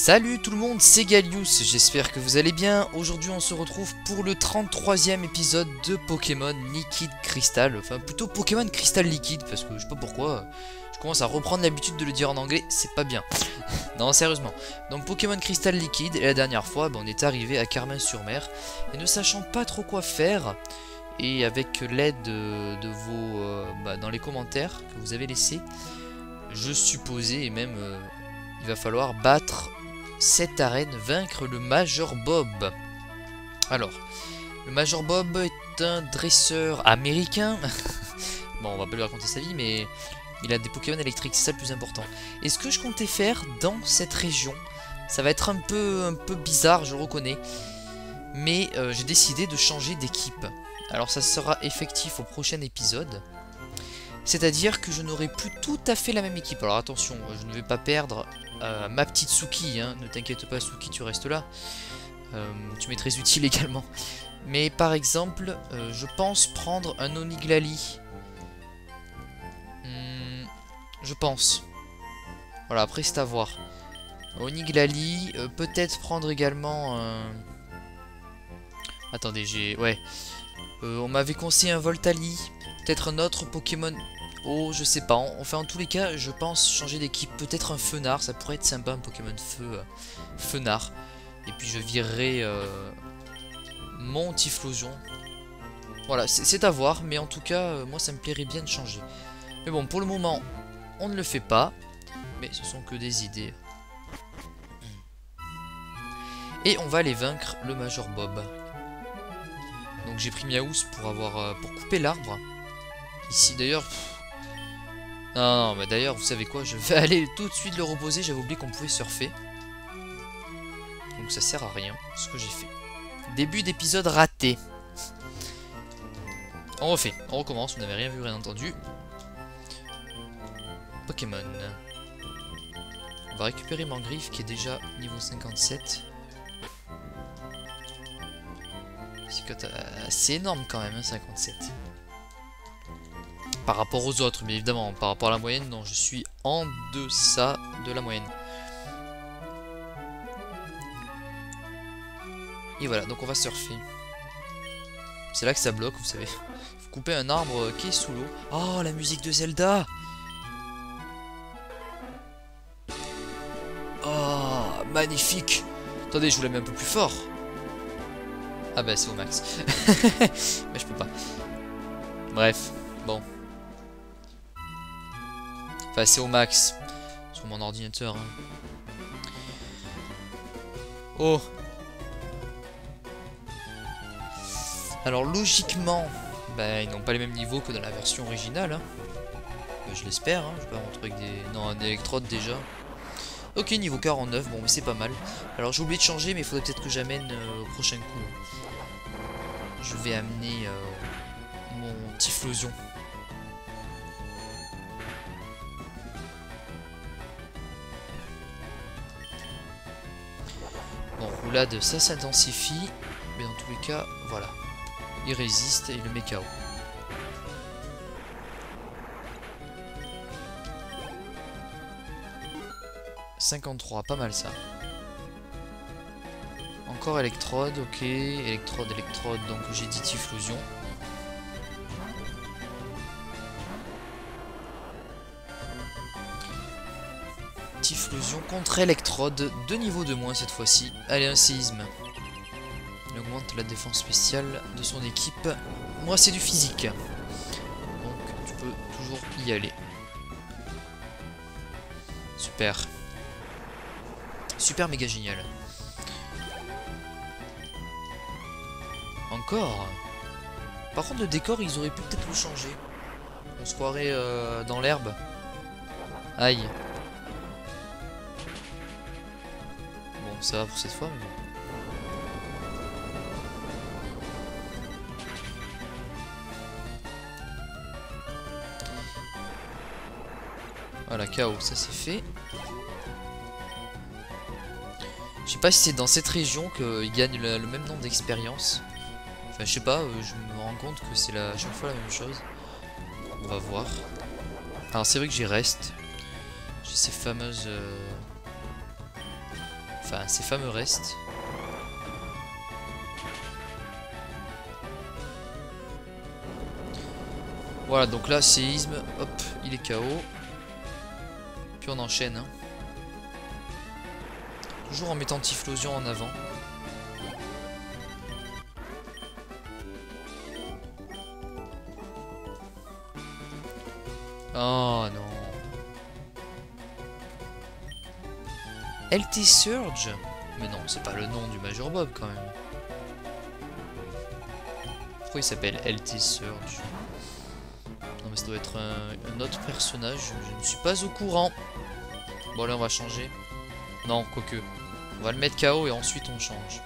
Salut tout le monde, c'est Galius, j'espère que vous allez bien. Aujourd'hui on se retrouve pour le 33e épisode de Pokémon Liquide Crystal. Enfin plutôt Pokémon Crystal Liquide, parce que je sais pas pourquoi, je commence à reprendre l'habitude de le dire en anglais, c'est pas bien. Non sérieusement. Donc Pokémon Crystal Liquide, et la dernière fois on est arrivé à Carmin-sur-Mer. Et ne sachant pas trop quoi faire, et avec l'aide de vos... dans les commentaires que vous avez laissés, je supposais, et même il va falloir battre cette arène, vaincre le Major Bob. Alors, le Major Bob est un dresseur américain. Bon, on va pas lui raconter sa vie, mais il a des Pokémon électriques, c'est ça le plus important. Et ce que je comptais faire dans cette région, ça va être un peu bizarre, je le reconnais, mais j'ai décidé de changer d'équipe. Alors ça sera effectif au prochain épisode. C'est-à-dire que je n'aurai plus tout à fait la même équipe. Alors attention, je ne vais pas perdre ma petite Suki, hein. Ne t'inquiète pas Suki, tu restes là. Tu m'es très utile également. Mais par exemple, je pense prendre un Oniglali. Je pense. Voilà, après c'est à voir. Oniglali, peut-être prendre également... Attendez, j'ai... Ouais. On m'avait conseillé un Voltali. Peut-être un autre Pokémon... Oh, je sais pas. Enfin, en tous les cas, je pense changer d'équipe. Peut-être un Fenard, ça pourrait être sympa, un Pokémon feu. Fenard. Et puis je virerai mon Typhlosion. Voilà, c'est à voir. Mais en tout cas, moi, ça me plairait bien de changer. Mais bon, pour le moment, on ne le fait pas. Mais ce sont que des idées. Et on va aller vaincre le Major Bob. Donc j'ai pris Miaous pour avoir pour couper l'arbre. Ici d'ailleurs... Non, mais d'ailleurs, vous savez quoi, je vais aller tout de suite le reposer. J'avais oublié qu'on pouvait surfer. Donc ça sert à rien, ce que j'ai fait. Début d'épisode raté. On refait, on recommence, vous n'avez rien vu, rien entendu. Pokémon. On va récupérer Mangriffe qui est déjà niveau 57. C'est énorme quand même, hein, 57. Par rapport aux autres, mais évidemment, par rapport à la moyenne, non, je suis en deçà de la moyenne. Et voilà, donc on va surfer. C'est là que ça bloque, vous savez. Faut couper un arbre qui est sous l'eau. Oh, la musique de Zelda! Oh, magnifique! Attendez, je vous la mets un peu plus fort. Ah bah c'est au max. Mais je peux pas. Bref, bon. Enfin c'est au max. Sur mon ordinateur. Hein. Oh. Alors logiquement, bah, ils n'ont pas les mêmes niveaux que dans la version originale. Hein. Je l'espère. Hein. Je vais pas rentrer avec des... Non, un électrode déjà. Ok, niveau 49. Bon mais c'est pas mal. Alors j'ai oublié de changer mais il faudrait peut-être que j'amène au prochain coup. Je vais amener mon Typhlosion. Bon, roulade, ça s'intensifie. Mais dans tous les cas, voilà. Il résiste et il le met KO. « 53, pas mal ça. » Encore électrode, ok, électrode, donc j'ai dit Typhlosion. Typhlosion contre électrode, 2 niveaux de moins cette fois-ci. Allez, un séisme. Il augmente la défense spéciale de son équipe. Moi c'est du physique. Donc tu peux toujours y aller. Super. Super méga génial. Encore. Par contre le décor ils auraient pu peut-être le changer. On se croirait dans l'herbe. Aïe. Bon ça va pour cette fois mais bon. Voilà, KO, ça c'est fait. Je sais pas si c'est dans cette région qu'il gagne le même nombre d'expérience. Enfin, je sais pas, je me rends compte que c'est à chaque fois la même chose. On va voir. Alors, c'est vrai que j'y reste. J'ai ces fameuses Enfin, ces fameux restes. Voilà, donc là, séisme, hop, il est KO. Puis on enchaîne. Hein. Toujours en mettant Typhlosion en avant. Oh non. LT Surge? Mais non, c'est pas le nom du Major Bob quand même. Pourquoi il s'appelle LT Surge? Non mais ça doit être un autre personnage, je ne suis pas au courant. Bon là on va changer. Non, quoique. On va le mettre KO et ensuite on change.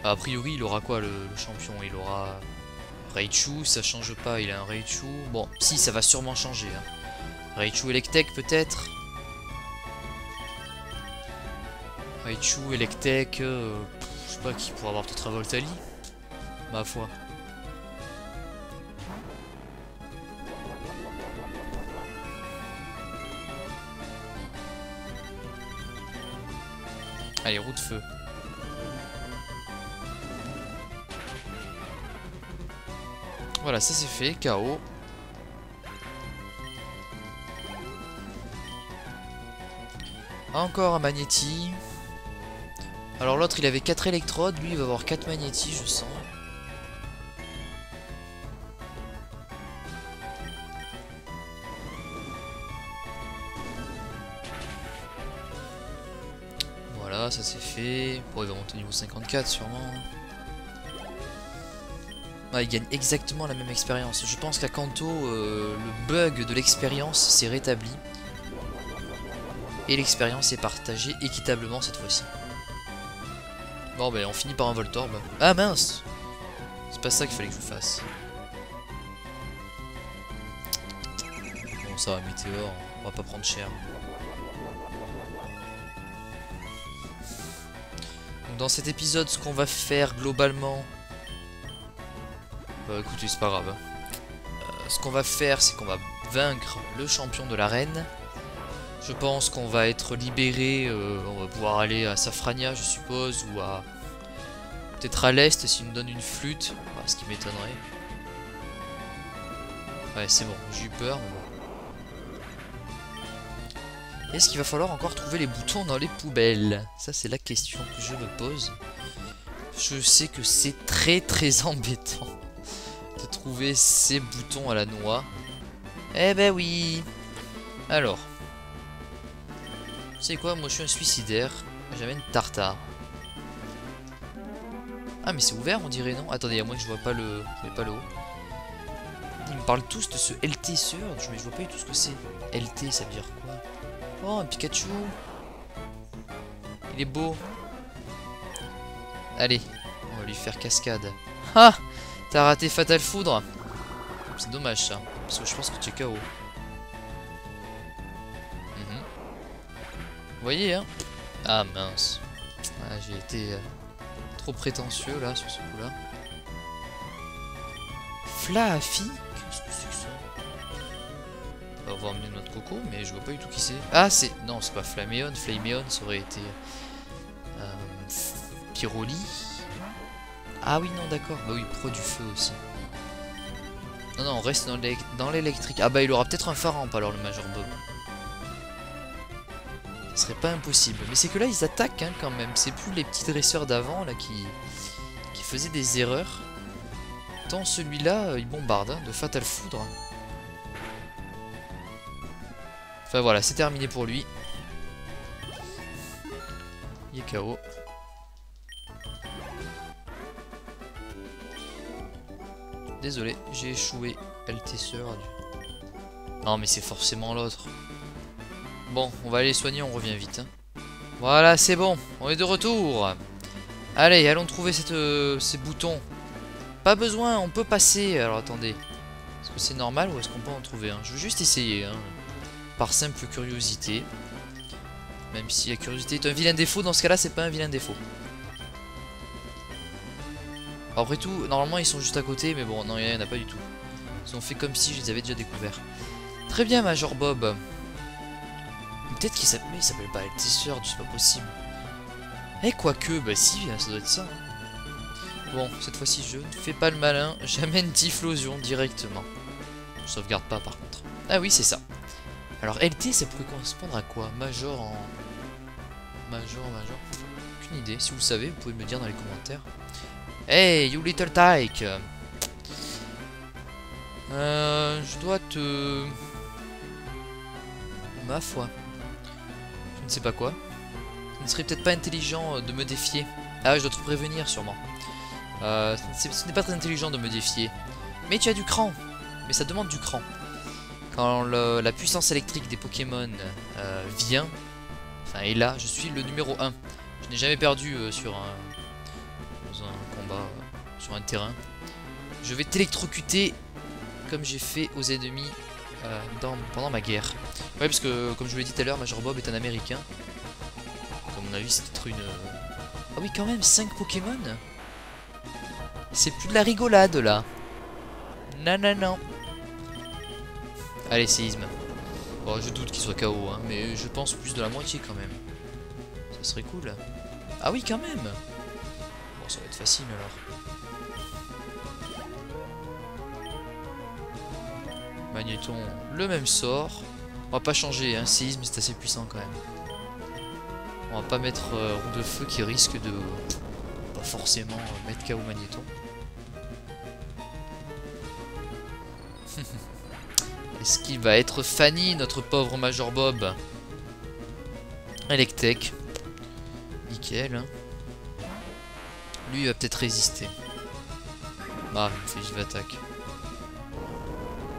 A priori il aura quoi le champion? Il aura Raichu, ça change pas, il a un Raichu. Bon, si ça va sûrement changer. Hein. Raichu Electek peut-être. Raichu Electek, je sais pas qui pourrait avoir peut-être un Voltali. Ma foi. Allez, roue de feu. Voilà, ça c'est fait, KO. Encore un Magnéti. Alors l'autre il avait 4 électrodes, lui il va avoir 4 Magnéti, je sens. Voilà, ça c'est fait. Bon, il va monter au niveau 54 sûrement. Ah, il gagne exactement la même expérience. Je pense qu'à Kanto, le bug de l'expérience s'est rétabli. Et l'expérience est partagée équitablement cette fois-ci. Bon, ben on finit par un Voltorb. Ah mince! C'est pas ça qu'il fallait que je fasse. Bon, ça va, Météore, on va pas prendre cher. Donc, dans cet épisode, ce qu'on va faire globalement. Bah écoutez, c'est pas grave. Hein. Ce qu'on va faire, c'est qu'on va vaincre le champion de l'arène. Je pense qu'on va être libéré, on va pouvoir aller à Safrania, je suppose, ou à... peut-être à l'est s'il nous donne une flûte, enfin, ce qui m'étonnerait. Ouais, c'est bon, j'ai eu peur, mais bon. Est-ce qu'il va falloir encore trouver les boutons dans les poubelles? Ça, c'est la question que je me pose. Je sais que c'est très embêtant de trouver ces boutons à la noix. Eh ben oui. Alors... c'est quoi, moi je suis un suicidaire. J'amène Tartare. Ah mais c'est ouvert on dirait, non? Attendez, à moins que je vois pas le haut. Ils me parlent tous de ce LT Surge, mais je vois pas du tout ce que c'est. LT ça veut dire quoi? Oh un Pikachu. Il est beau. Allez, on va lui faire cascade. Ah! T'as raté Fatal Foudre. C'est dommage ça, parce que je pense que tu es KO. Vous voyez, hein? Ah mince. Ah, j'ai été trop prétentieux là sur ce coup là. Flaffy? Qu'est-ce que c'est que ça? On va emmener notre coco, mais je vois pas du tout qui c'est. Ah c'est... non c'est pas Flaméon, Flaméon ça aurait été... Pyroli. Ah oui non d'accord, bah oui Pro du feu aussi. Non non on reste dans l'électrique. Ah bah il aura peut-être un Pharamp alors le Major Bob. Ce serait pas impossible. Mais c'est que là, ils attaquent hein, quand même. C'est plus les petits dresseurs d'avant là qui faisaient des erreurs. Tant celui-là, il bombarde hein, de Fatal Foudre. Enfin voilà, c'est terminé pour lui. Il est KO. Désolé, j'ai échoué. LT Surge. Non mais c'est forcément l'autre. Bon, on va aller soigner, on revient vite. Hein. Voilà, c'est bon, on est de retour. Allez, allons trouver ces boutons. Pas besoin, on peut passer. Alors attendez, est-ce que c'est normal ou est-ce qu'on peut en trouver un? Je veux juste essayer, hein, par simple curiosité. Même si la curiosité est un vilain défaut, dans ce cas-là, c'est pas un vilain défaut. Après tout, normalement ils sont juste à côté, mais bon, non, il n'y en a pas du tout. Ils ont fait comme si je les avais déjà découverts. Très bien, Major Bob. peut-être qu'il s'appelle... Mais il s'appelle pas Altesseur, c'est pas possible. Eh, quoique, bah si, ça doit être ça. Bon, cette fois-ci, je ne fais pas le malin. J'amène Typhlosion directement. Je sauvegarde pas, par contre. Ah oui, c'est ça. Alors, LT, ça pourrait correspondre à quoi? Major en... Major. Aucune idée. Si vous le savez, vous pouvez me le dire dans les commentaires. Hey, you little tyke. Je dois te... Ma foi. Je ne sais pas quoi. Ce ne serait peut-être pas intelligent de me défier. Ah, je dois te prévenir sûrement. Ce n'est pas très intelligent de me défier. Mais tu as du cran. Mais ça demande du cran. Quand la puissance électrique des Pokémon vient, enfin est là, je suis le numéro 1. Je n'ai jamais perdu dans un combat, sur un terrain. Je vais t'électrocuter comme j'ai fait aux ennemis pendant ma guerre. Ouais, parce que comme je vous l'ai dit tout à l'heure, Major Bob est un américain. Comme on a vu, c'est peut-être une... Ah oui, quand même, 5 Pokémon. C'est plus de la rigolade là. Non. Allez, séisme. Bon, je doute qu'il soit KO, hein, mais je pense plus de la moitié quand même. Ça serait cool. Ah oui, quand même. Bon, ça va être facile alors. Magnéton, le même sort. On va pas changer, hein, séisme c'est assez puissant quand même. On va pas mettre roue de feu qui risque de pas forcément mettre KO Magnéton. Est-ce qu'il va être Fanny, notre pauvre Major Bob? Electek. Nickel. Hein. Lui, il va peut-être résister. Ah, il me fait vive attaque.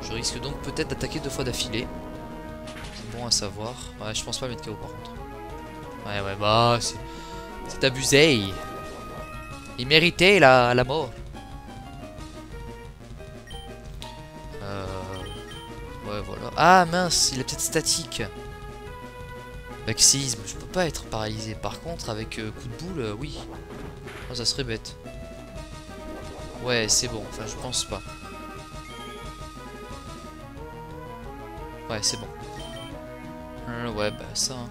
Je risque donc peut-être d'attaquer 2 fois d'affilée. C'est bon à savoir. Ouais, je pense pas mettre KO par contre. Ouais, bah, c'est abusé. Il méritait la mort. Ouais, voilà. Ah mince, il est peut-être statique. Avec séisme, je peux pas être paralysé. Par contre, avec coup de boule, oui. Oh, ça serait bête. Ouais, c'est bon. Enfin, je pense pas. Ouais, c'est bon. Ouais, bah ça. Hein. De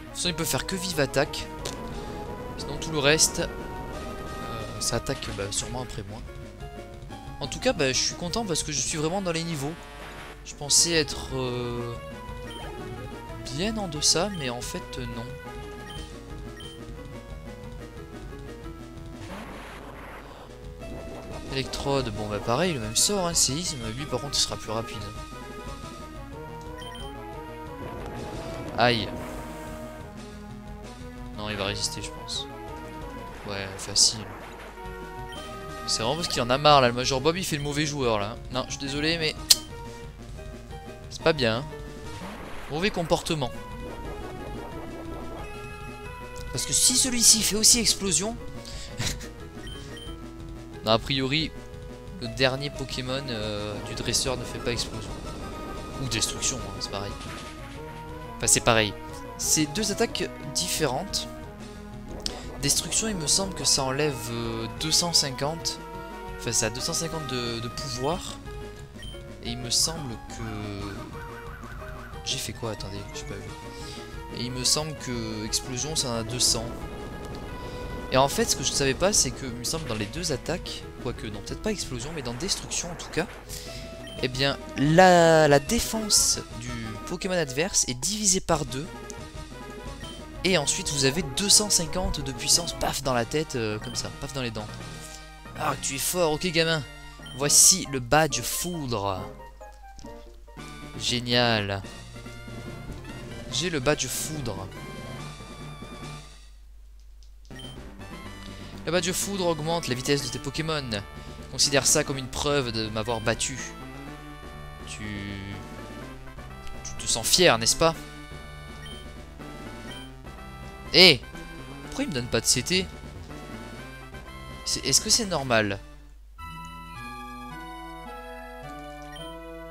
toute façon, il peut faire que vive attaque. Sinon, tout le reste, ça attaque sûrement après moi. En tout cas, je suis content parce que je suis vraiment dans les niveaux. Je pensais être bien en deçà, mais en fait, non. Électrode, bon bah pareil, le même sort, hein, séisme. Lui, par contre, il sera plus rapide. Aïe. Non, il va résister, je pense. Ouais, facile. C'est vraiment parce qu'il en a marre, là. Le Major Bob, il fait le mauvais joueur, là. Non, je suis désolé, mais... c'est pas bien. Hein. Mauvais comportement. Parce que si celui-ci fait aussi explosion... non, a priori, le dernier Pokémon du dresseur ne fait pas explosion. Ou destruction, hein, c'est pareil. Enfin, c'est pareil. C'est 2 attaques différentes. Destruction, il me semble que ça enlève 250. Enfin, ça a 250 de pouvoir. Et il me semble que... j'ai fait quoi? Attendez, j'ai pas vu. Et il me semble que explosion, ça en a 200. Et en fait, ce que je ne savais pas, c'est que, il me semble, dans les 2 attaques, quoique, non, peut-être pas explosion, mais dans destruction en tout cas, eh bien, la défense du Pokémon adverse est divisée par 2. Et ensuite, vous avez 250 de puissance, paf, dans la tête, comme ça, paf, dans les dents. Ah, tu es fort, ok, gamin. Voici le badge foudre. Génial. J'ai le badge foudre. Le badge foudre augmente la vitesse de tes Pokémon. Considère ça comme une preuve de m'avoir battu. Tu te sens fier, n'est-ce pas? Eh, pourquoi il me donne pas de CT? Est-ce que c'est normal?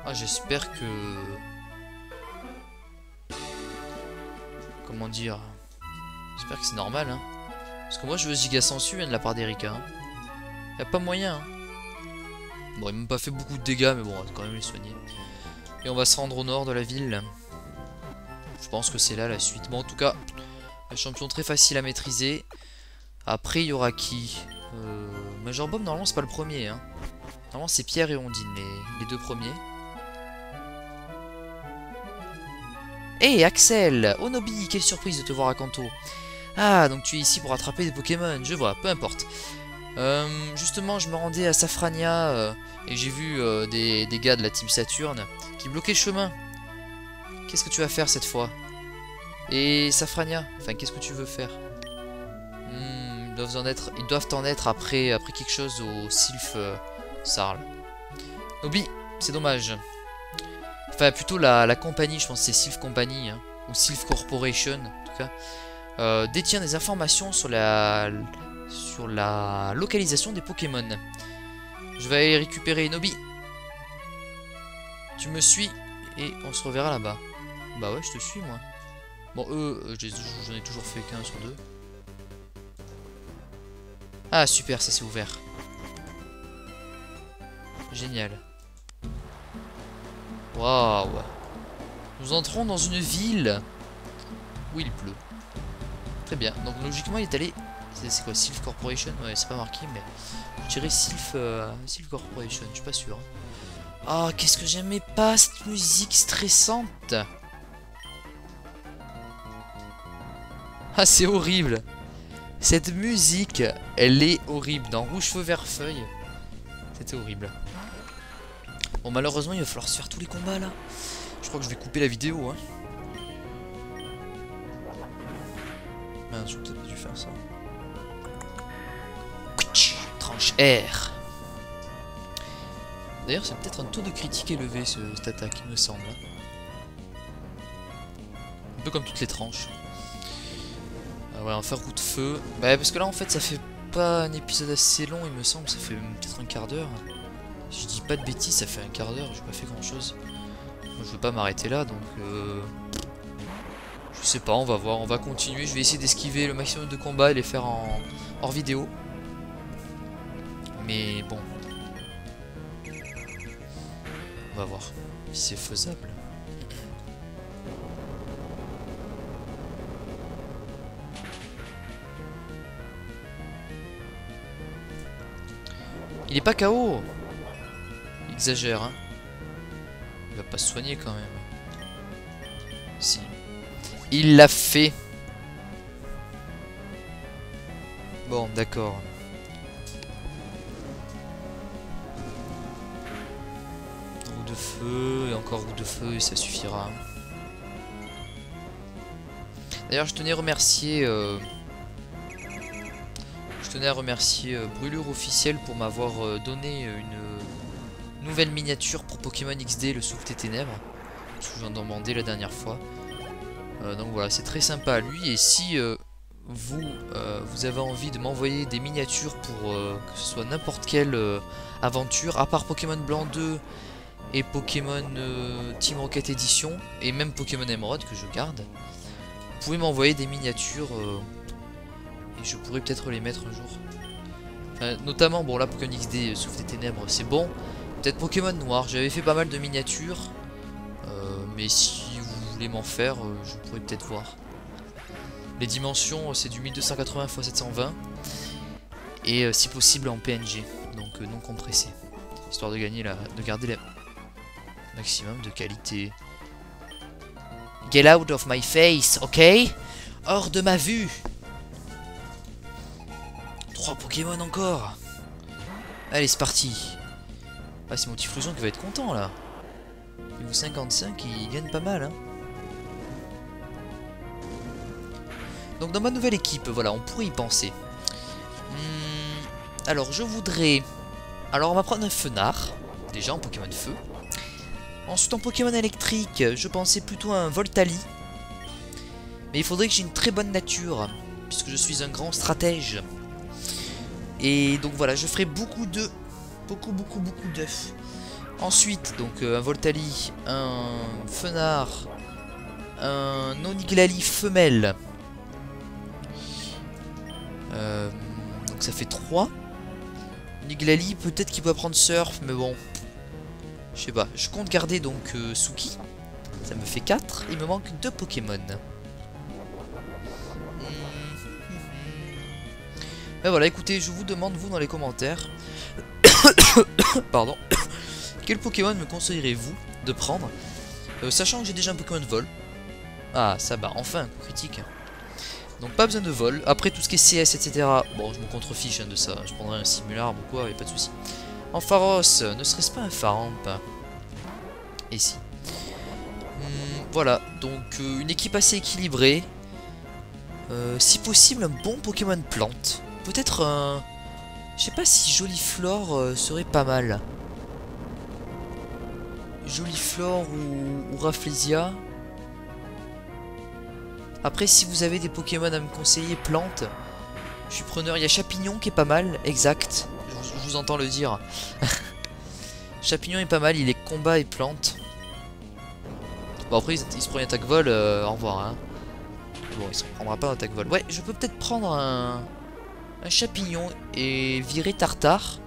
Ah, j'espère que... comment dire? J'espère que c'est normal, hein. Parce que moi, je veux Giga Sensu, hein, de la part d'Erika. Hein. Y a pas moyen, hein. Bon, il m'a pas fait beaucoup de dégâts, mais bon, on va quand même les soigner. Et on va se rendre au nord de la ville. Je pense que c'est là la suite. Bon, en tout cas, un champion très facile à maîtriser. Après, il y aura qui Major Bob, normalement, c'est pas le premier. Hein. Normalement, c'est Pierre et Ondine, les deux premiers. Hey, Axel! Onobi, quelle surprise de te voir à Kanto. Ah, donc tu es ici pour attraper des Pokémon, je vois, peu importe. Justement, je me rendais à Safrania et j'ai vu des gars de la Team Saturne qui bloquaient le chemin. Qu'est-ce que tu vas faire cette fois? Et Safrania, enfin, qu'est-ce que tu veux faire? Ils doivent en être après quelque chose au Sylph Sarl. Obi, c'est dommage. Enfin, plutôt la compagnie, je pense que c'est Sylph Company, hein, ou Sylph Corporation, en tout cas, détient des informations sur la localisation des Pokémon. Je vais aller récupérer Nobi. Tu me suis et on se reverra là-bas. Bah ouais, je te suis, moi. Bon, j'en ai toujours fait qu'un sur deux. Ah, super, ça s'est ouvert. Génial. Waouh. Nous entrons dans une ville où il pleut. Très bien. Donc logiquement, il est allé... C'est quoi, Sylph Corporation? Ouais, c'est pas marqué, mais... Je dirais Sylph Corporation, je suis pas sûr. Ah, qu'est-ce que j'aimais pas cette musique stressante. Ah, c'est horrible. Cette musique, elle est horrible. Dans Rouge Feu Vert Feuille, c'était horrible. Bon, malheureusement, il va falloir se faire tous les combats, là. Je crois que je vais couper la vidéo, hein. Mince, j'aurais peut-être pas dû faire ça. Tranche R. D'ailleurs, c'est peut-être un taux de critique élevé, cette attaque, il me semble. Un peu comme toutes les tranches. Ah ouais, on va faire roue de feu. Bah, parce que là, en fait, ça fait pas un épisode assez long, il me semble. Ça fait peut-être un quart d'heure. Si je dis pas de bêtises, ça fait un quart d'heure. J'ai pas fait grand-chose. Moi, je veux pas m'arrêter là, donc... Je sais pas, on va voir. On va continuer. Je vais essayer d'esquiver le maximum de combats et les faire en hors vidéo. Mais bon. On va voir si c'est faisable. Il est pas KO. Il exagère, hein. Il va pas se soigner quand même. Si. Il l'a fait. Bon, d'accord. Roue de feu et encore roue de feu et ça suffira. D'ailleurs, je tenais à remercier... Brûlure Officielle pour m'avoir donné une nouvelle miniature pour Pokémon XD, le Souffle des Ténèbres. Je vous en demandais la dernière fois. Donc voilà, c'est très sympa à lui. Et si vous avez envie de m'envoyer des miniatures pour que ce soit n'importe quelle aventure, à part Pokémon Blanc 2 et Pokémon Team Rocket Edition, et même Pokémon Emerald que je garde, vous pouvez m'envoyer des miniatures... et je pourrais peut-être les mettre un jour. Enfin, notamment, bon là, Pokémon XD, Souffle des Ténèbres, c'est bon. Peut-être Pokémon Noir, j'avais fait pas mal de miniatures. Mais si vous voulez m'en faire, je pourrais peut-être voir. Les dimensions, c'est du 1280 x 720. Et si possible en PNG, donc non compressé. Histoire de gagner de garder le maximum de qualité. Get out of my face, ok? Hors de ma vue! 3 Pokémon encore. Allez, c'est parti. Ah, c'est mon petit Flusion qui va être content là. Niveau 55, il gagne pas mal, hein. Donc dans ma nouvelle équipe, voilà, on pourrait y penser. Alors, je voudrais... Alors, on va prendre un Fenard. Déjà, en Pokémon Feu. Ensuite, en Pokémon électrique, je pensais plutôt à un Voltali. Mais il faudrait que j'ai une très bonne nature, puisque je suis un grand stratège. Et donc voilà, je ferai beaucoup d'œufs. Beaucoup d'œufs. Ensuite, donc un Voltali, un Fenard, un Oniglali femelle. Donc ça fait 3. Oniglali, peut-être qu'il peut prendre Surf, mais bon. Je sais pas. Je compte garder donc Suki. Ça me fait 4. Il me manque 2 Pokémon. Ben voilà, écoutez, je vous demande, vous, dans les commentaires, pardon, quel Pokémon me conseillerez-vous de prendre, sachant que j'ai déjà un Pokémon de vol. Ah, ça bah, enfin, un coup critique. Donc pas besoin de vol. Après, tout ce qui est CS, etc. Bon, je me contrefiche hein, de ça. Je prendrai un simular ou quoi, et pas de soucis. Ampharos, ne serait-ce pas un Faramp? Et si. Voilà, donc une équipe assez équilibrée. Si possible, un bon Pokémon plante. Peut-être un... Je sais pas si Joliflore serait pas mal. Joliflore ou Rafflesia. Après, si vous avez des Pokémon à me conseiller, plante, je suis preneur. Il y a Chapignon qui est pas mal, exact. Je vous entends le dire. Chapignon est pas mal, il est combat et plante. Bon, après, il se prend une attaque vol, au revoir. Hein. Bon, il se prendra pas un attaque vol. Ouais, je peux peut-être prendre un Chapignon et virer Tartare.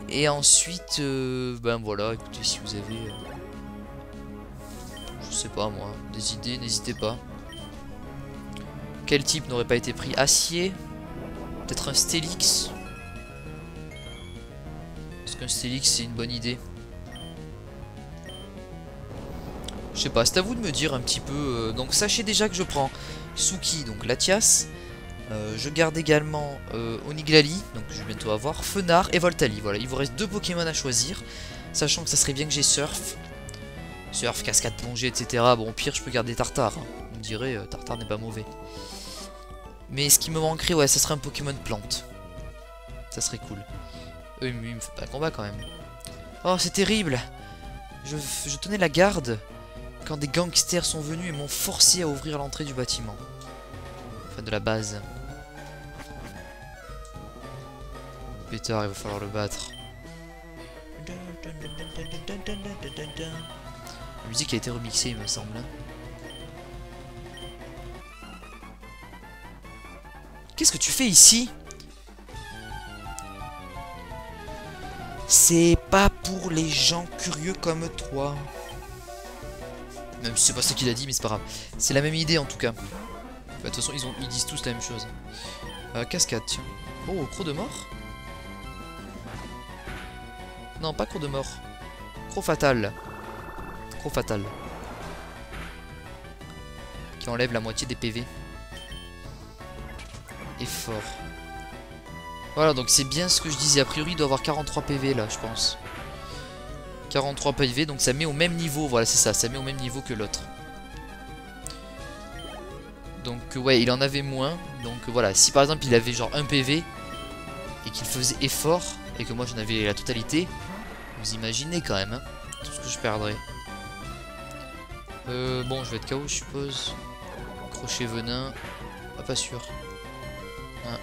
Et ensuite, ben voilà, écoutez, si vous avez... je sais pas moi, des idées, n'hésitez pas. Quel type n'aurait pas été pris? Acier? Peut-être un Steelix? Est-ce qu'un Steelix c'est une bonne idée? Je sais pas, c'est à vous de me dire un petit peu. Donc sachez déjà que je prends Suki, donc Latias. Je garde également Oniglali, donc je vais bientôt avoir Fenard et Voltali. Voilà, il vous reste 2 Pokémon à choisir. Sachant que ça serait bien que j'ai Surf. Surf, cascade, plongée, etc. Bon, au pire, je peux garder Tartare. Hein. Vous me direz, Tartare n'est pas mauvais. Mais ce qui me manquerait, ouais, ça serait un Pokémon plante. Ça serait cool. Il me fait pas de combat quand même. Oh, c'est terrible. Je tenais la garde quand des gangsters sont venus et m'ont forcé à ouvrir l'entrée du bâtiment. Enfin, de la base. Pétard, il va falloir le battre. La musique a été remixée, il me semble. Qu'est-ce que tu fais ici? C'est pas pour les gens curieux comme toi. Même si c'est pas ce qu'il a dit, mais c'est pas grave. C'est la même idée en tout cas. De toute façon, ils disent tous la même chose. Cascade, tiens. Oh, croc de mort? Non, pas croc de mort. Croc fatal. Croc fatal. Qui enlève la moitié des PV. Et fort. Voilà, donc c'est bien ce que je disais. A priori, il doit avoir 43 PV là, je pense. 43 PV, donc ça met au même niveau. Voilà, c'est ça, ça met au même niveau que l'autre. Donc ouais, il en avait moins. Donc voilà, si par exemple il avait genre 1 PV et qu'il faisait effort et que moi j'en avais la totalité, vous imaginez quand même hein, tout ce que je perdrais. Bon, je vais être KO, je suppose. Crochet venin. Ah, pas sûr. Hein.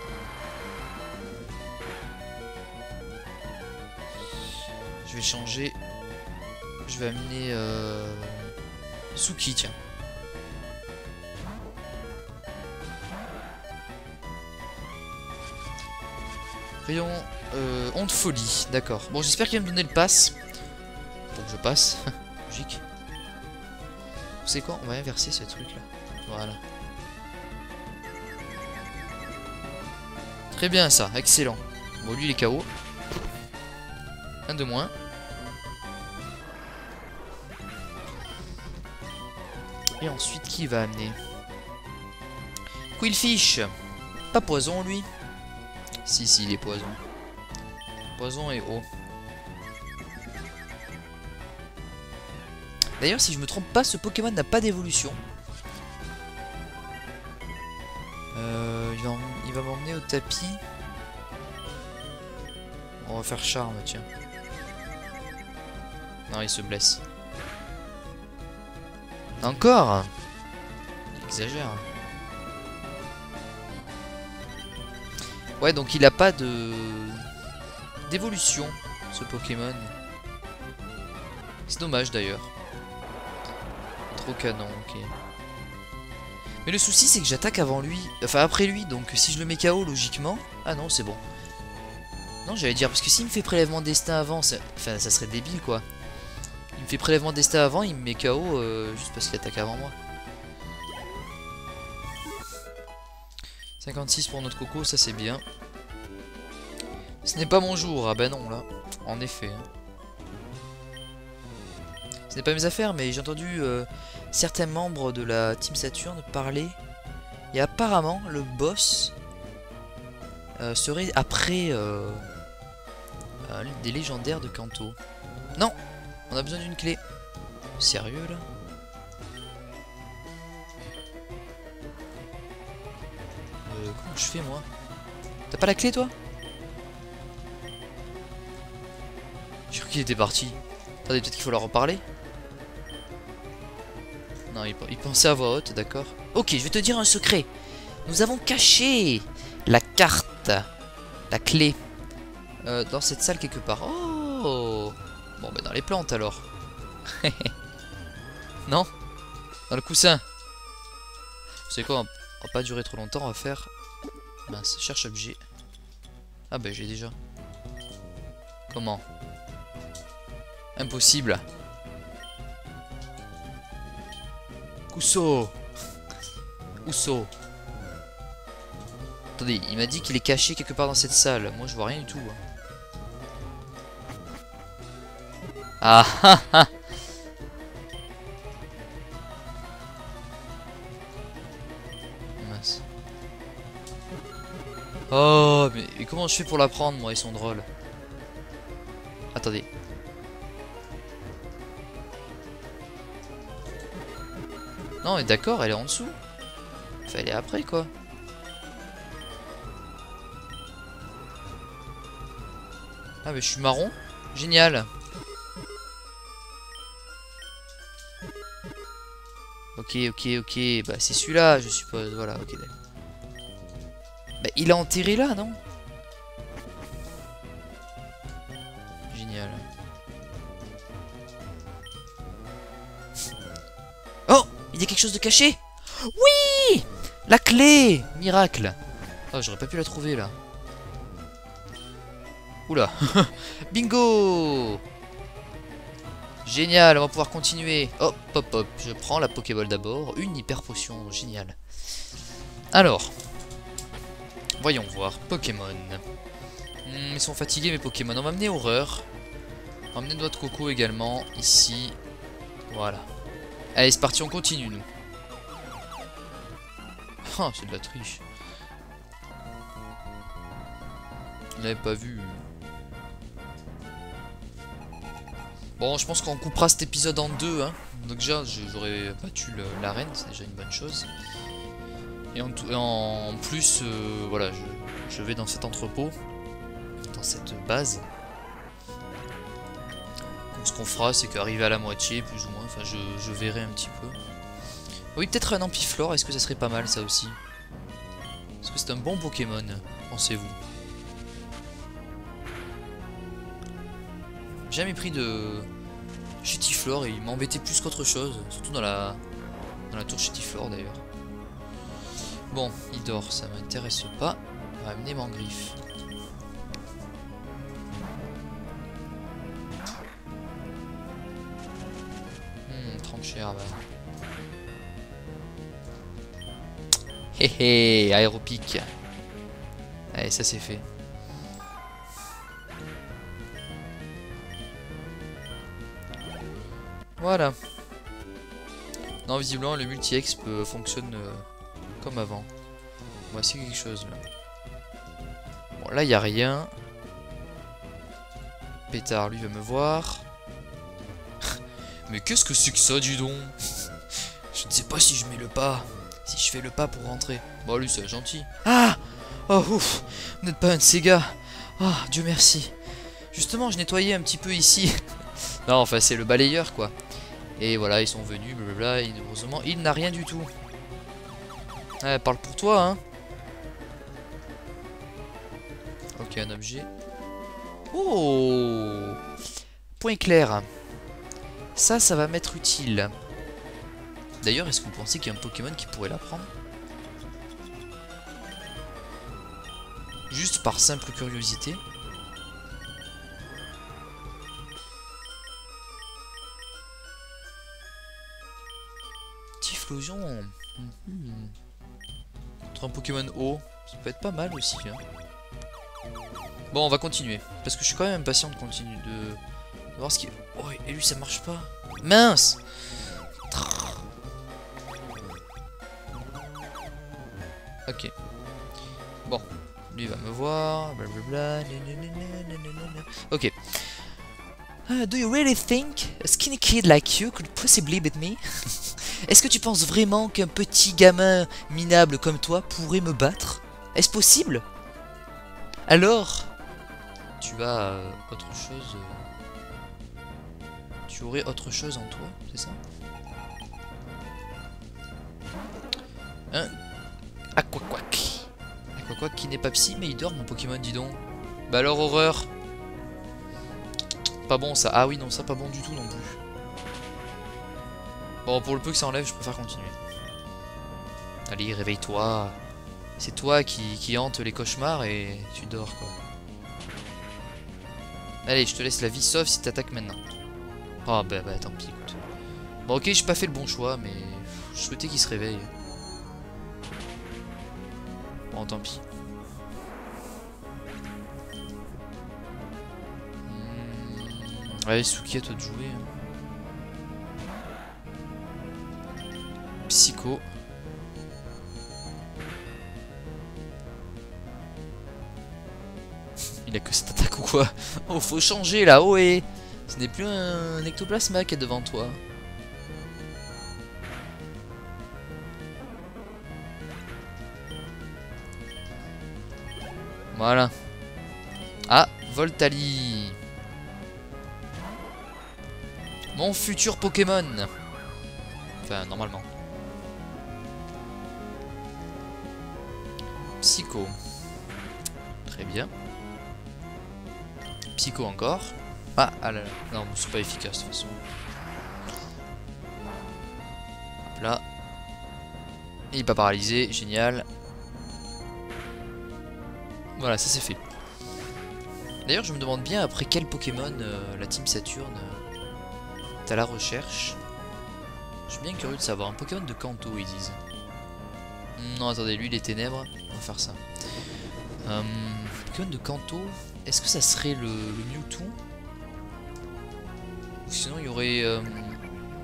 Je vais changer. Je vais amener Suki, tiens. Rayon honte folie, d'accord. Bon, j'espère qu'il va me donner le pass. Pour que je passe. Logique. Vous savez quoi? On va inverser ce truc là. Voilà. Très bien ça, excellent. Bon, lui il est KO. Un de moins. Et ensuite, qui va amener? Quillfish. Pas poison lui. Si, il est poison. Poison et eau. D'ailleurs, si je me trompe pas, ce Pokémon n'a pas d'évolution. Il va m'emmener au tapis. On va faire charme, tiens. Non, il se blesse. Encore? Il exagère. Ouais, donc il a pas d'évolution, ce Pokémon. C'est dommage d'ailleurs. Trop canon, ok. Mais le souci c'est que j'attaque avant lui, enfin après lui, donc si je le mets KO logiquement... Ah non, c'est bon. Non, j'allais dire, parce que s'il me fait prélèvement destin avant, enfin ça serait débile quoi. Il me me fait prélèvement destin avant, il me met KO juste parce qu'il attaque avant moi. 56 pour notre coco, ça c'est bien. Ce n'est pas mon jour, ah ben non là, en effet. Ce n'est pas mes affaires, mais j'ai entendu certains membres de la Team Saturn parler. Et apparemment, le boss serait après des légendaires de Kanto. Non, on a besoin d'une clé. Sérieux là? Comment je fais moi? T'as pas la clé toi? J'ai cru qu'il était parti. Attendez, peut-être qu'il faut leur reparler. Non, il pensait à voix haute, d'accord. Ok, je vais te dire un secret. Nous avons caché la carte, la clé, dans cette salle quelque part. Oh! Bon, ben dans les plantes alors. Non? Dans le coussin. Vous savez quoi? On va pas durer trop longtemps, on va faire... Mince, cherche objet. Ah ben j'ai déjà. Comment? Impossible. Kuso. Uso. Attendez, il m'a dit qu'il est caché quelque part dans cette salle. Moi je vois rien du tout. Ah ah ah. Mince. Oh, mais comment je fais pour la prendre moi? Ils sont drôles. Attendez. Non mais d'accord, elle est en dessous. Fallait après quoi. Ah mais je suis marron. Génial. Ok, bah c'est celui-là je suppose. Voilà, ok. Bah il est enterré là, non? Génial. Oh! Il y a quelque chose de caché? Oui! La clé! Miracle! Oh, j'aurais pas pu la trouver là. Oula! Bingo! Génial, on va pouvoir continuer. Hop, hop, hop. Je prends la Pokéball d'abord. Une hyper potion, génial. Alors. Voyons voir. Pokémon. Ils sont fatigués mes Pokémon. On va amener Horreur. On va amener Noix de Coco également. Ici. Voilà. Allez, c'est parti, on continue nous. Oh, c'est de la triche. Je l'avais pas vu. Bon, je pense qu'on coupera cet épisode en deux. Hein. Donc déjà, j'aurais battu l'arène, c'est déjà une bonne chose. Et en plus, voilà, je vais dans cet entrepôt, dans cette base. Donc ce qu'on fera, c'est qu'arriver à la moitié, plus ou moins, enfin je verrai un petit peu. Oui, peut-être un Ampiflore, est-ce que ça serait pas mal ça aussi? Est-ce que c'est un bon Pokémon, pensez-vous? Jamais pris de Chutiflore et il m'embêtait plus qu'autre chose, surtout dans la tour Chutiflore d'ailleurs. Bon, il dort, ça m'intéresse pas. On va amener Mangriffe. Tranchée bah. Hé hé, aéropique. Allez, ça c'est fait. Voilà. Non, visiblement le multi-exp fonctionne comme avant. Voici quelque chose là. Bon, là il n'y a rien. Pétard, lui, va me voir. Mais qu'est-ce que c'est que ça, dis donc? Je ne sais pas si je mets le pas. Si je fais le pas pour rentrer. Bon, lui, c'est gentil. Ah! Oh, ouf! Vous n'êtes pas un de ces gars. Ah, Dieu merci. Justement, je nettoyais un petit peu ici. Non, enfin, c'est le balayeur, quoi. Et voilà, ils sont venus, blablabla, et heureusement, il n'a rien du tout. Ouais, parle pour toi, hein. Ok, un objet. Oh! Point clair. Ça va m'être utile. D'ailleurs, est-ce que vous pensez qu'il y a un Pokémon qui pourrait la prendre? Juste par simple curiosité. Typhlosion. Contre un Pokémon haut, ça peut être pas mal aussi. Hein. Bon, on va continuer. Parce que je suis quand même impatient de continuer de voir ce qui... Oh, et lui, ça marche pas. Mince! Ok. Bon. Lui va me voir. Blablabla. Ok. Do you really think a skinny kid like you could possibly beat me? Est-ce que tu penses vraiment qu'un petit gamin minable comme toi pourrait me battre? Est-ce possible? Alors, tu as autre chose... Tu aurais autre chose en toi, c'est ça? Un Aquaquack. Aquaquack qui n'est pas psy, mais il dort mon Pokémon, dis donc. Bah alors, horreur. Pas bon ça. Ah oui, non, ça pas bon du tout non plus. Bon, pour le peu que ça enlève, je préfère continuer. Allez, réveille-toi. C'est toi qui hante les cauchemars et tu dors quoi. Allez, je te laisse la vie, sauf si t'attaques maintenant. Oh bah tant pis, écoute. Bon ok, j'ai pas fait le bon choix, mais je souhaitais qu'il se réveille. Bon, tant pis. Ouais, Suki, à toi de jouer. Hein. Psycho. Il a que cette attaque ou quoi? Oh, faut changer là, oh et ce n'est plus un ectoplasma qui est devant toi. Voilà. Ah, Voltali. Mon futur Pokémon. Enfin, normalement. Psycho. Très bien. Psycho encore. Ah là là. Non, c'est pas efficace de toute façon. Hop là. Il est pas paralysé. Génial. Voilà, ça c'est fait. D'ailleurs, je me demande bien après quel Pokémon la Team Saturne est à la recherche. Je suis bien curieux de savoir. Un Pokémon de Kanto, ils disent. Non, attendez, lui, les ténèbres. On va faire ça. Pokémon de Kanto. Est-ce que ça serait le Mewtwo? Ou sinon, il y aurait...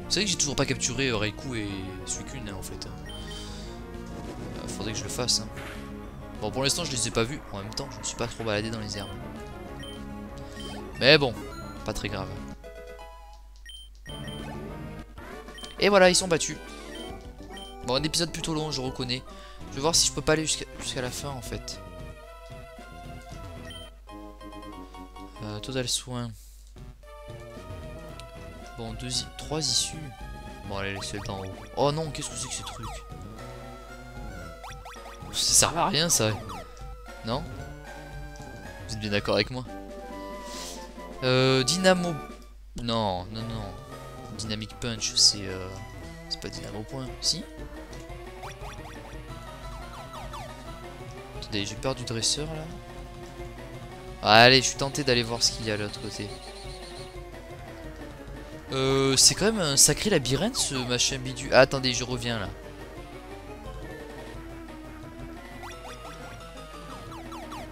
C'est vrai que j'ai toujours pas capturé Raikou et Suicune, hein, en fait. Faudrait que je le fasse. Hein. Bon, pour l'instant, je les ai pas vus. En même temps, je ne suis pas trop baladé dans les herbes. Mais bon, pas très grave. Et voilà, ils sont battus. Bon, un épisode plutôt long, je reconnais. Je vais voir si je peux pas aller jusqu'à la fin, en fait. Total soin. Bon, 3 issues. Bon, allez, laissez-le en haut. Oh non, qu'est-ce que c'est que ce truc? Ça sert à rien, ça. Non? Vous êtes bien d'accord avec moi? Dynamo... Non, non, non. Dynamic Punch, c'est... C'est pas Dynamo Point. Si? Attendez, j'ai peur du dresseur, là. Allez, je suis tenté d'aller voir ce qu'il y a de l'autre côté. C'est quand même un sacré labyrinthe, ce machin bidu. Ah, attendez, je reviens, là.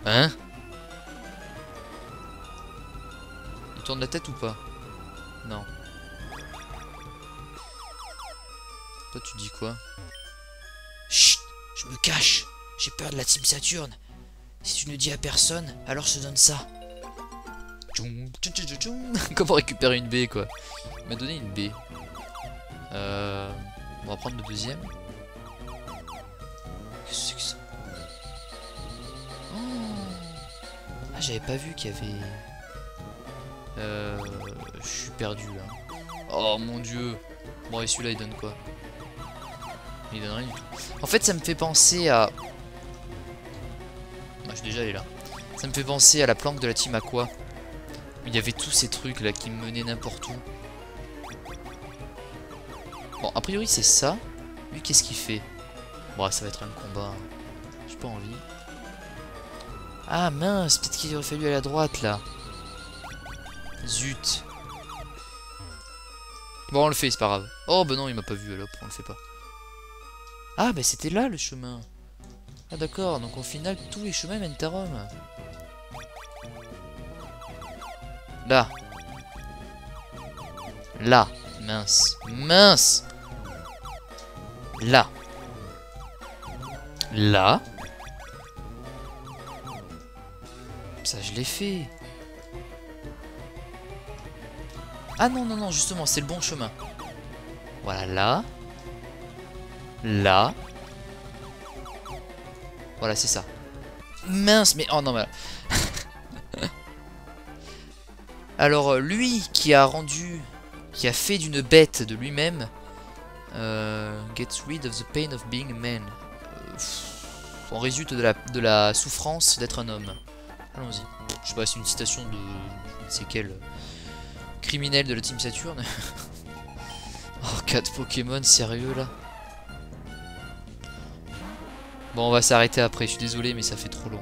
Hein? Il tourne la tête ou pas? Non. Toi tu dis quoi? Chut! Je me cache! J'ai peur de la Team Saturne! Si tu ne dis à personne, alors je te donne ça! Comment récupérer une baie quoi? Il m'a donné une baie. On va prendre le deuxième. Qu'est-ce que c'est que ça? Ah, j'avais pas vu qu'il y avait... Je suis perdu là. Oh mon dieu. Bon, et celui-là il donne quoi? Il donne rien du tout. En fait, ça me fait penser à... Ah, je suis déjà allé là. Ça me fait penser à la planque de la Team Aqua. Il y avait tous ces trucs là qui me menaient n'importe où. Bon, a priori c'est ça. Lui, qu'est-ce qu'il fait? Bon, ça va être un combat. J'ai pas envie. Ah mince, peut-être qu'il aurait fallu aller à droite là. Zut. Bon, on le fait, c'est pas grave. Oh bah non, il m'a pas vu alors, on le fait pas. Ah, bah c'était là le chemin. Ah d'accord, donc au final, tous les chemins mènent à Rome. Là. Là. Mince. Mince. Là. Là. Ça, je l'ai fait. Ah non, non, non, justement, c'est le bon chemin. Voilà, là. Là. Voilà, c'est ça. Mince, mais... Oh non, mais... Alors, lui qui a rendu... Qui a fait d'une bête de lui-même... gets rid of the pain of being a man. On résulte de la souffrance d'être un homme. Allons-y. Je sais pas, c'est une citation de... C'est quel... criminel de la Team Saturn. Oh, 4 Pokémon, sérieux là? Bon, on va s'arrêter après, je suis désolé, mais ça fait trop long.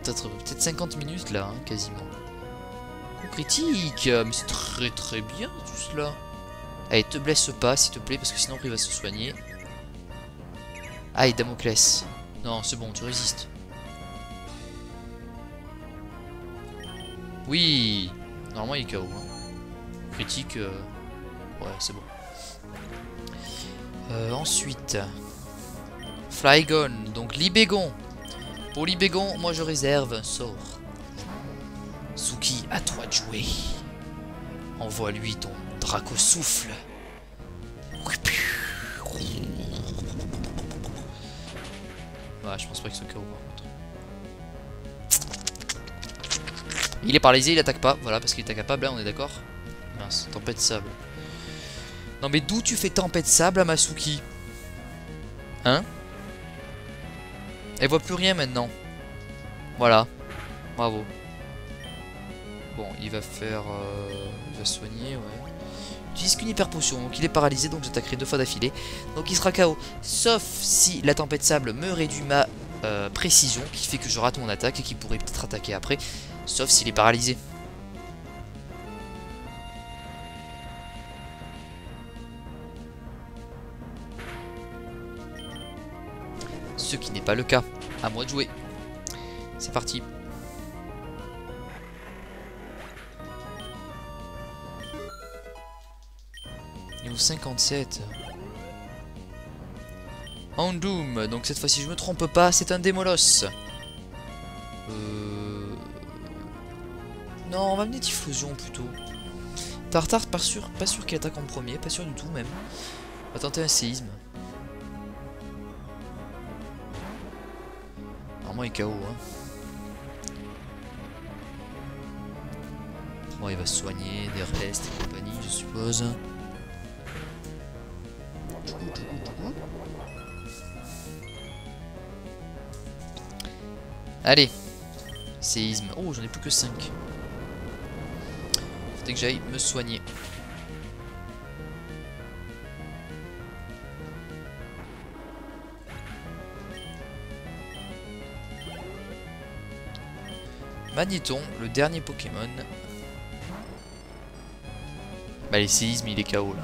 Peut-être 50 minutes là, hein, quasiment. Oh, critique! Mais c'est très très bien tout cela. Allez, te blesse pas s'il te plaît, parce que sinon il va se soigner. Aïe, Damoclès. Non, c'est bon, tu résistes. Oui! Normalement il est KO. Hein. Critique. Ouais, c'est bon. Ensuite. Flygon. Donc Libégon. Pour Libégon, moi je réserve un sort. Suki, à toi de jouer. Envoie-lui ton Draco souffle. Ouais, je pense pas qu'il soit KO par contre. Il est paralysé, il attaque pas. Voilà, parce qu'il est incapable, là, on est d'accord. Mince, tempête de sable. Non mais d'où tu fais tempête de sable à Masuki? Hein? Elle voit plus rien maintenant. Voilà. Bravo. Bon, il va faire... il va soigner, ouais. J'utilise qu'une hyper potion, donc il est paralysé, donc j'attaquerai 2 fois d'affilée. Donc il sera KO. Sauf si la tempête de sable me réduit ma précision, qui fait que je rate mon attaque et qui pourrait peut-être attaquer après. Sauf s'il est paralysé. Ce qui n'est pas le cas. À moi de jouer. C'est parti. Niveau 57. Houndoom. Donc cette fois-ci je me trompe pas, c'est un Démolos. Non, on va mener Typhlosion plutôt. Tartare, pas sûr qu'il attaque en premier, pas sûr du tout même. On va tenter un séisme. Normalement il est KO. Hein. Bon, il va se soigner, des restes et compagnie, je suppose. Allez, séisme. Oh, j'en ai plus que 5. Faut que j'aille me soigner. Magnéton, le dernier Pokémon. Bah les séismes, il est KO là.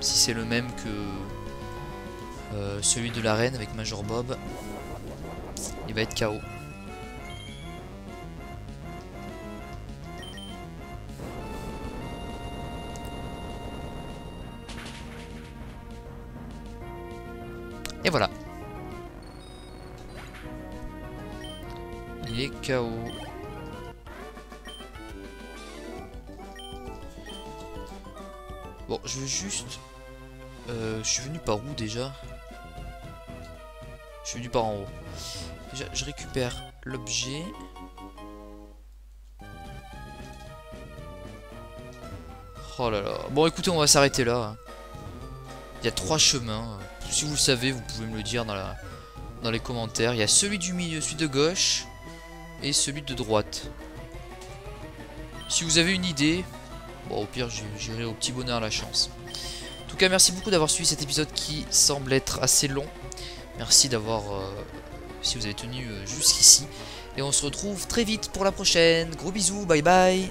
Si c'est le même que celui de l'arène avec Major Bob, il va être KO. Et voilà. Il est KO. Bon, je veux juste... je suis venu par où déjà? Je suis venu par en haut. Déjà, je récupère l'objet. Oh là là. Bon, écoutez, on va s'arrêter là. Il y a 3 chemins. Si vous le savez, vous pouvez me le dire dans les commentaires. Il y a celui du milieu, celui de gauche et celui de droite. Si vous avez une idée, bon, au pire, j'irai au petit bonheur la chance. En tout cas, merci beaucoup d'avoir suivi cet épisode qui semble être assez long. Merci d'avoir, si vous avez tenu jusqu'ici. Et on se retrouve très vite pour la prochaine. Gros bisous, bye bye.